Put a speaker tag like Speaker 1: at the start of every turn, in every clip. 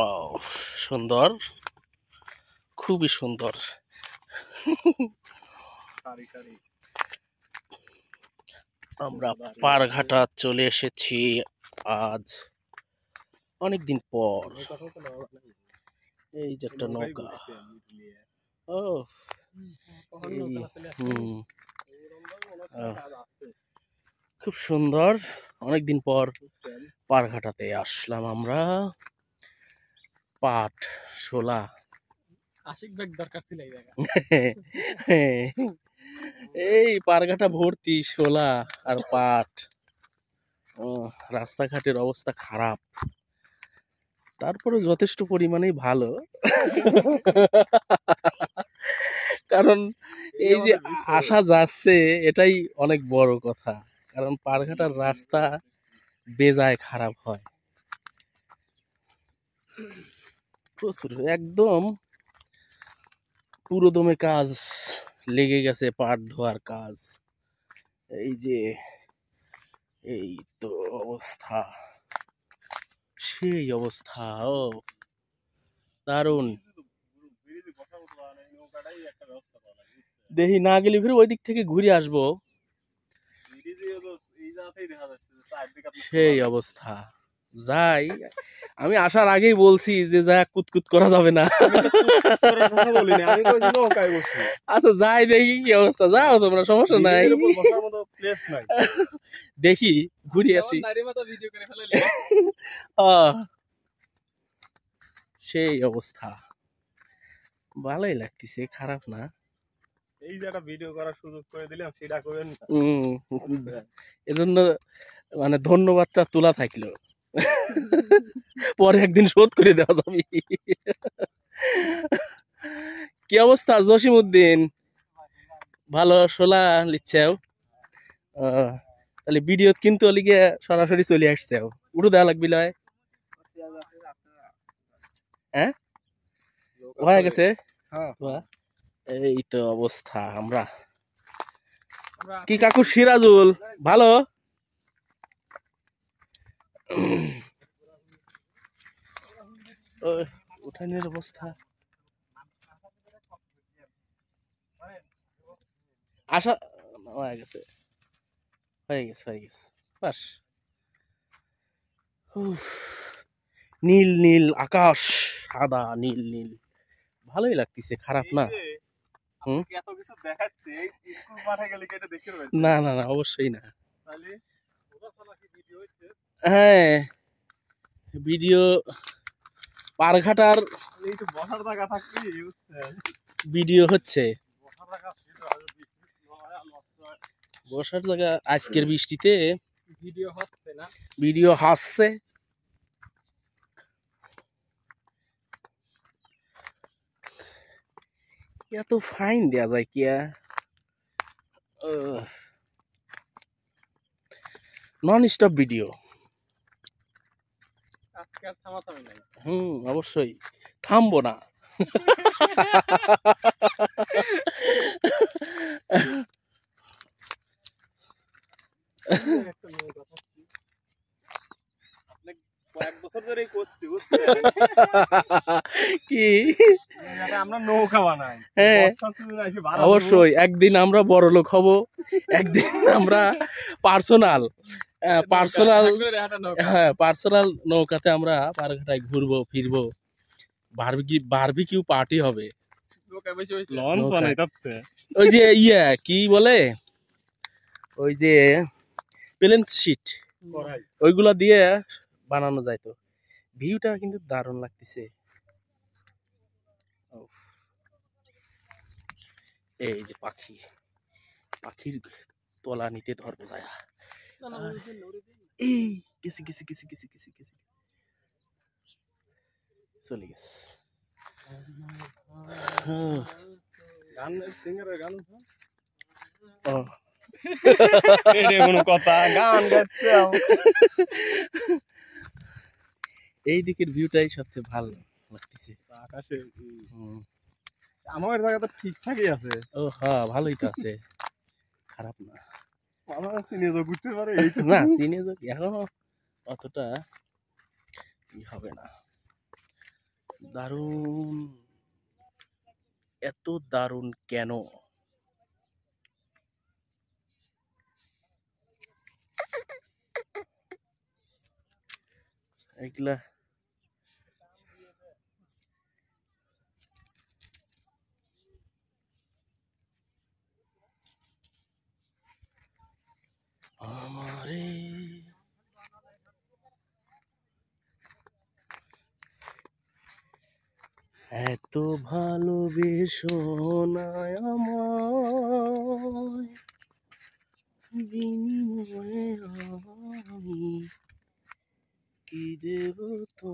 Speaker 1: ও সুন্দর, খুবই সুন্দর। আমরা পারঘাটা চলে এসেছি আজ অনেকদিন পর। এই যে একটা নৌকা। ও খুব সুন্দর। অনেকদিন পর পারঘাটাতে আসলাম আমরা। পাট শোলা
Speaker 2: আশিক ব্যাগ দরকার ছিল এই জায়গা।
Speaker 1: এই পারঘাটা ভর্তি শোলা আর পাট। রাস্তাঘাটের অবস্থা খারাপ, তারপরে যথেষ্ট পরিমাণেই ভালো। কারণ এই যে আসা যাচ্ছে এটাই অনেক বড় কথা, কারণ পারঘাটার রাস্তা বেজায় খারাপ হয় প্রচুর, একদম পুরোদমে কাজ লেগে গেছে, পাট ধোয়ার কাজ। এই তো অবস্থা, সেই অবস্থা। ও দারুণ। দেখি না গেলে ফিরে ওই দিক থেকে ঘুরে আসবো। সেই অবস্থা, যাই। আমি আসার আগেই বলছি যে যা কুতকুত করা যাবে না। আচ্ছা যাই, দেখি কি অবস্থা। যাও তোমরা, সমস্যা নাই। দেখি ঘুরে আসি। সেই অবস্থা, ভালোই লাগতেছে, খারাপ না।
Speaker 3: এই যে একটা ভিডিও করার সুযোগ করে দিলাম, সেটা করেন না।
Speaker 1: এজন্য মানে ধন্যবাদটা তোলা থাকলো, পরে একদিন শোধ করে দেওয়া যাবে। কি অবস্থা জসিমউদ্দিন? ভালো শোলা লিচ্ছেও? তাহলে ভিডিও কিন্তু লিগে সরাসরি চলে আসছে, উঠে দেওয়া লাগবে লয়। হ্যাঁ হয়ে গেছে। এই তো অবস্থা। আমরা কি কাকু সিরাজুল ভালো? উঠানের অবস্থা আশা হয়ে গেছে, বাস। নীল নীল আকাশ, সাদা নীল নীল, ভালোই লাগতেছে, খারাপ না। না না না, অবশ্যই না। হ্যাঁ ভিডিও পারঘাটার ভিডিও হচ্ছে, বসার জায়গা। আজকের বৃষ্টিতে ভিডিও হাসছে। এত ফাইন দেয়া যায় কিয়া? Non stop video. অবশ্যই থামবো না। কি
Speaker 3: আমরা নৌকা বানাই,
Speaker 1: অবশ্যই একদিন আমরা বড় লোক হব, একদিন আমরা পার্সোনাল নৌকাতে আমরা পারঘাটায় ঘুরবো ফিরবো, বারবিকিউ পার্টি হবে। ওই যে কি বলে, ওই যে প্লেন শিট, ওইগুলা দিয়ে বানানো যায়। তো ভিউটা কিন্তু দারুণ লাগতেছে। এই যে পাখির তলা নিতে ধরবো যায়। এই গেছি গেছি গেছি গেছি গেছি গেছি চলে গেছে। এই দিকের ভিউটাই সবচেয়ে ভালো লাগতেছে
Speaker 3: আকাশে। আমার জায়গাটা ঠিকঠাকই আছে।
Speaker 1: ও হ্যাঁ, ভালোই তো আছে, খারাপ না।
Speaker 3: আমার সিনিয়র ঘুরতে পারে
Speaker 1: না, সিনিয়র এখনো অতটা হবে না। দারুণ, এত দারুণ কেন? এগুলা আমারে এত ভালোবেসো না আমায়, বিনিময়ে আমি কি দেব তো?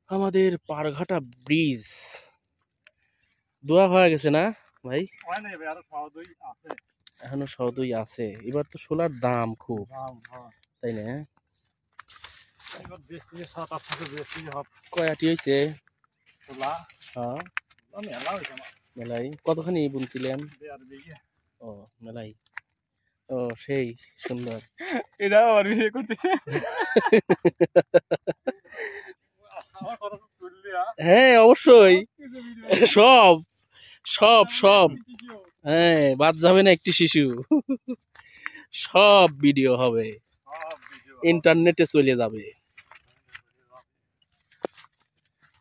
Speaker 1: আমাদের পারঘাটা ব্রিজ দোয়া হয়ে গেছে না ভাই?
Speaker 3: হয় নাই ভাই, আরো সহজই আছে।
Speaker 1: এখনো সদই আছে। এবার তো সোলার দাম খুব,
Speaker 3: হ্যাঁ,
Speaker 1: তাই না?
Speaker 3: এবার দেশ থেকে 7-8 থেকে বেশি হবে।
Speaker 1: কয়টি হয়েছে?
Speaker 3: তোলা
Speaker 1: হ্যাঁ,
Speaker 3: মেলা হয়েছে আমার,
Speaker 1: মেলাই। কতখানি বুনছিলেন?
Speaker 3: 1.5 বিঘে।
Speaker 1: ও, মেলাই। ও, সেই সুন্দর।
Speaker 3: এটা আর বিষয় করতেছে আমার কথা তো তুললি,
Speaker 1: হ্যাঁ, অবশ্যই।
Speaker 3: কিছু ভিডিও
Speaker 1: সব সব সব হ্যাঁ, বাদ যাবে না একটি শিশু। সব ভিডিও হবে,
Speaker 3: সব ভিডিও
Speaker 1: ইন্টারনেটে চলে যাবে।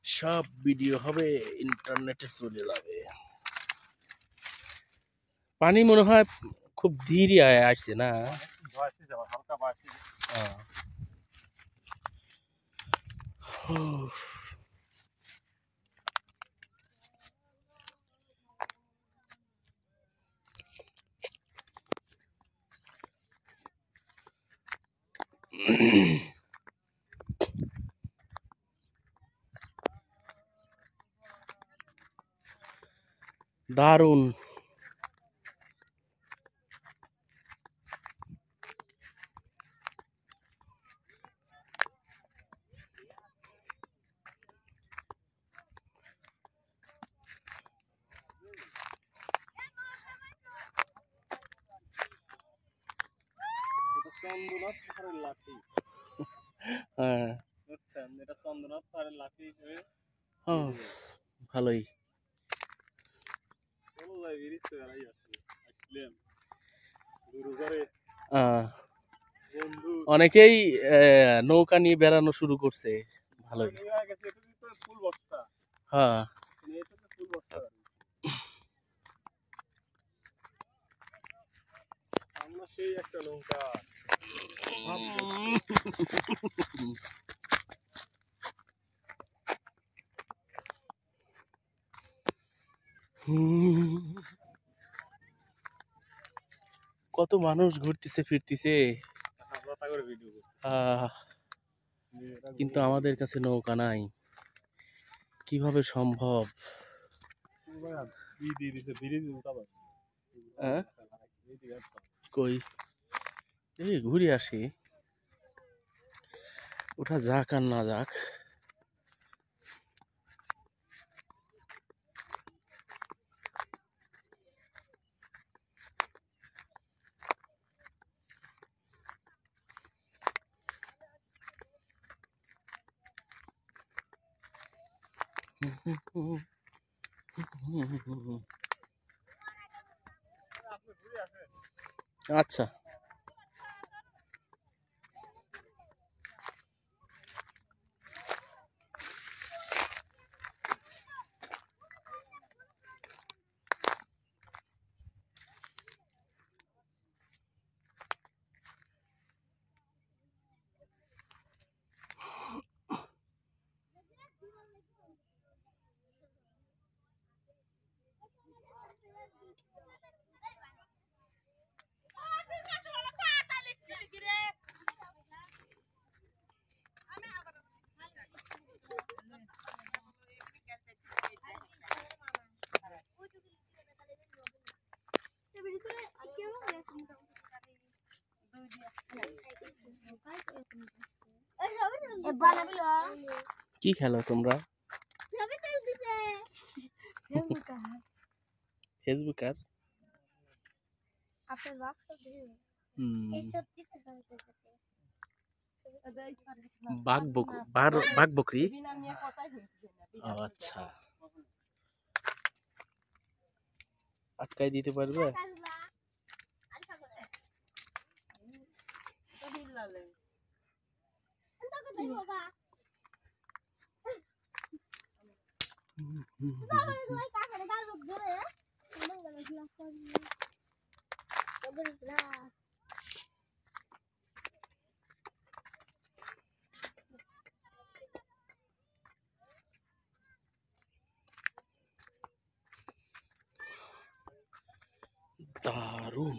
Speaker 1: সব ভিডিও হবে, ইন্টারনেটে চলে যাবে। পানি মনে হয় খুব ধীরে আসছে না?
Speaker 3: বয়সে যাওয়া, হালকা বয়সে।
Speaker 1: আহ। উফ, দারুণ।
Speaker 3: এটা চন্দ্রনাথ পাহাড়ের লাঠি,
Speaker 1: হ্যাঁ,
Speaker 3: বুঝছেন? এটা চন্দ্রনাথ পাহাড়ের লাঠি হয়ে
Speaker 1: ও, ভালোই।
Speaker 3: চলো যাই, ব্রিজ তো এরাই আসলে আসলাম গুরু ঘরে
Speaker 1: আহ,
Speaker 3: বন্ধু
Speaker 1: অনেকেই নৌকা নিয়ে বেড়ানো শুরু করছে, ভালোই।
Speaker 3: হয়ে গেছে। এটা তো ফুল বস্তা,
Speaker 1: হ্যাঁ,
Speaker 3: এটা তো ফুল বস্তা। আমরা সেই একটা নৌকা
Speaker 1: কত মানুষ ঘুরতেছে ফিরতেছে,
Speaker 3: হালকা করে ভিডিও করছি।
Speaker 1: কিন্তু আমাদের কাছে নৌকা নাই, কিভাবে সম্ভব?
Speaker 3: দিয়ে দিছে ব্রিজ উঠাবো।
Speaker 1: হ্যাঁ, কই, এই ঘুরে আসি, ওঠা যাক আর না যাক। আচ্ছা, কি খেলো তোমরা? ফেসবুক আর বাঘ বকরি। ও আচ্ছা, আটকাই দিতে পারবে? দারুণ।